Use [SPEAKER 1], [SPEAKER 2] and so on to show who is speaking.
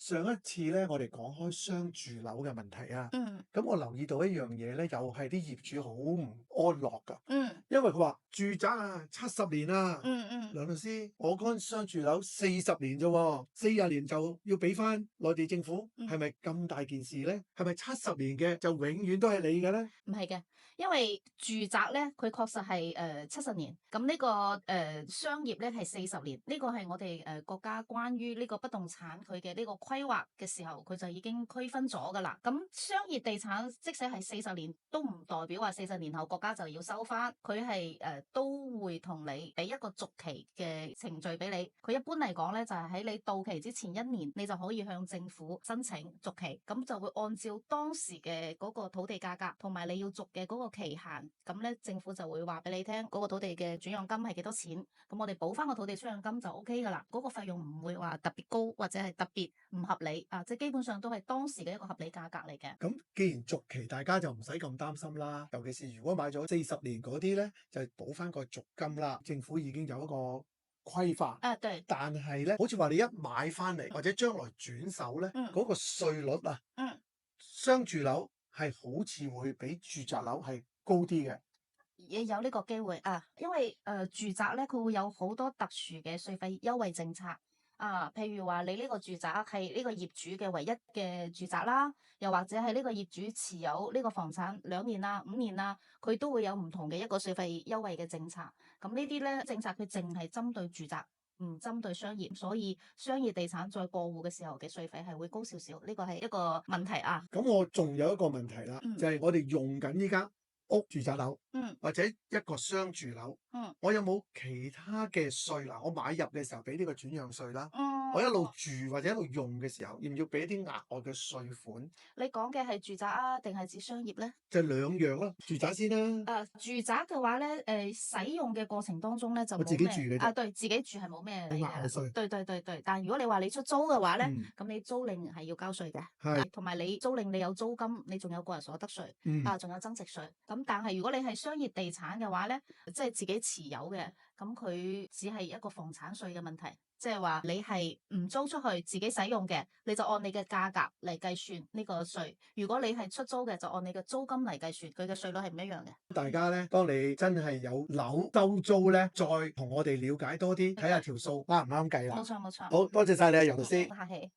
[SPEAKER 1] 上一次咧，我哋講開商住樓嘅問題啊，
[SPEAKER 2] 嗯
[SPEAKER 1] 咁我留意到一樣嘢咧，又係啲業主好唔安樂㗎，
[SPEAKER 2] 嗯
[SPEAKER 1] 因為佢話住宅啊70年啦，
[SPEAKER 2] 嗯
[SPEAKER 1] 梁律師，我嗰間商住樓40年啫喎，40年就要俾翻內地政府，
[SPEAKER 2] 嗯
[SPEAKER 1] 係咪咁大件事咧？係咪70年嘅就永遠都係你嘅咧？
[SPEAKER 2] 唔係嘅，因為住宅咧，佢確實係70年，咁呢、個商業咧係40年，呢、個係我哋國家關於呢個不動產佢嘅呢個規劃嘅時候，佢就已經區分咗㗎啦。咁商業地產即使係40年，都唔代表話40年後國家就要收翻，佢係都會同你俾一個續期嘅程序俾你。佢一般嚟講咧，就係喺你到期之前1年，你就可以向政府申請續期，咁就會按照當時嘅嗰個土地價格同埋你要續嘅嗰個期限，咁咧政府就會話俾你聽嗰個土地嘅轉讓金係幾多錢，咁我哋補翻個土地轉讓金就 OK 噶啦，嗰個費用唔會話特別高或者係特別唔合理啊，即係基本上都係當時嘅一個合理價格嚟嘅。
[SPEAKER 1] 咁既然續期，大家就唔使咁擔心啦。尤其是如果買咗40年嗰啲咧，就補翻個續金啦。政府已經有一個規範。
[SPEAKER 2] 啊，對，
[SPEAKER 1] 但係咧，好似話你一買翻嚟或者將來轉手咧，
[SPEAKER 2] 嗯
[SPEAKER 1] 嗰個稅率啊，
[SPEAKER 2] 嗯。
[SPEAKER 1] 商住樓係好似會比住宅樓係高啲嘅。
[SPEAKER 2] 亦有呢個機會啊，因為住宅咧，佢會有好多特殊嘅稅費優惠政策啊，譬如話你呢個住宅係呢個業主嘅唯一嘅住宅啦，又或者係呢個業主持有呢個房產2年啊、5年啊，佢都會有唔同嘅一個稅費優惠嘅政策。咁呢啲咧政策佢淨係針對住宅，唔針對商業，所以商業地產再過戶嘅時候嘅稅費係會高少少，呢個係一個問題啊。
[SPEAKER 1] 咁我仲有一個問題啦，
[SPEAKER 2] 嗯
[SPEAKER 1] 就係我哋用緊呢間屋住宅樓
[SPEAKER 2] 嗯
[SPEAKER 1] 或者一個商住樓，
[SPEAKER 2] 嗯
[SPEAKER 1] 我有冇其他嘅稅嗱？我買入嘅時候俾呢個轉讓稅啦，我一
[SPEAKER 2] 嗯。
[SPEAKER 1] 路住或者一路用嘅時候，要唔要俾一啲額外嘅稅款？
[SPEAKER 2] 你講嘅係住宅啊，定係指商業咧？
[SPEAKER 1] 就兩樣咯，住宅先啦。
[SPEAKER 2] 住宅嘅話咧，使用嘅過程當中咧就
[SPEAKER 1] 我自
[SPEAKER 2] 冇咩
[SPEAKER 1] 己住嘅啫
[SPEAKER 2] 啊，對自己住係冇咩
[SPEAKER 1] 冇
[SPEAKER 2] 理嘅啦。
[SPEAKER 1] 額外稅。
[SPEAKER 2] 對，但如果你話你出租嘅話咧，
[SPEAKER 1] 嗯，
[SPEAKER 2] 咁你租賃係要交稅嘅，
[SPEAKER 1] 係，
[SPEAKER 2] 同埋你租賃你有租金，你仲有個人所得稅，
[SPEAKER 1] 嗯，
[SPEAKER 2] 仲有增值稅。咁但係如果你係商業地產嘅話咧，即係自己持有嘅，咁佢只係一個房產稅嘅問題。即係話你係唔租出去自己使用嘅，你就按你嘅價格嚟計算呢個稅。如果你係出租嘅，就按你嘅租金嚟計算，佢嘅稅率係唔一樣嘅。
[SPEAKER 1] 大家咧，當你真係有樓收租咧，再同我哋了解多啲，睇下條數啱唔啱計啦。
[SPEAKER 2] 冇錯冇錯。
[SPEAKER 1] 好多謝晒你啊，楊律師。
[SPEAKER 2] 唔客氣。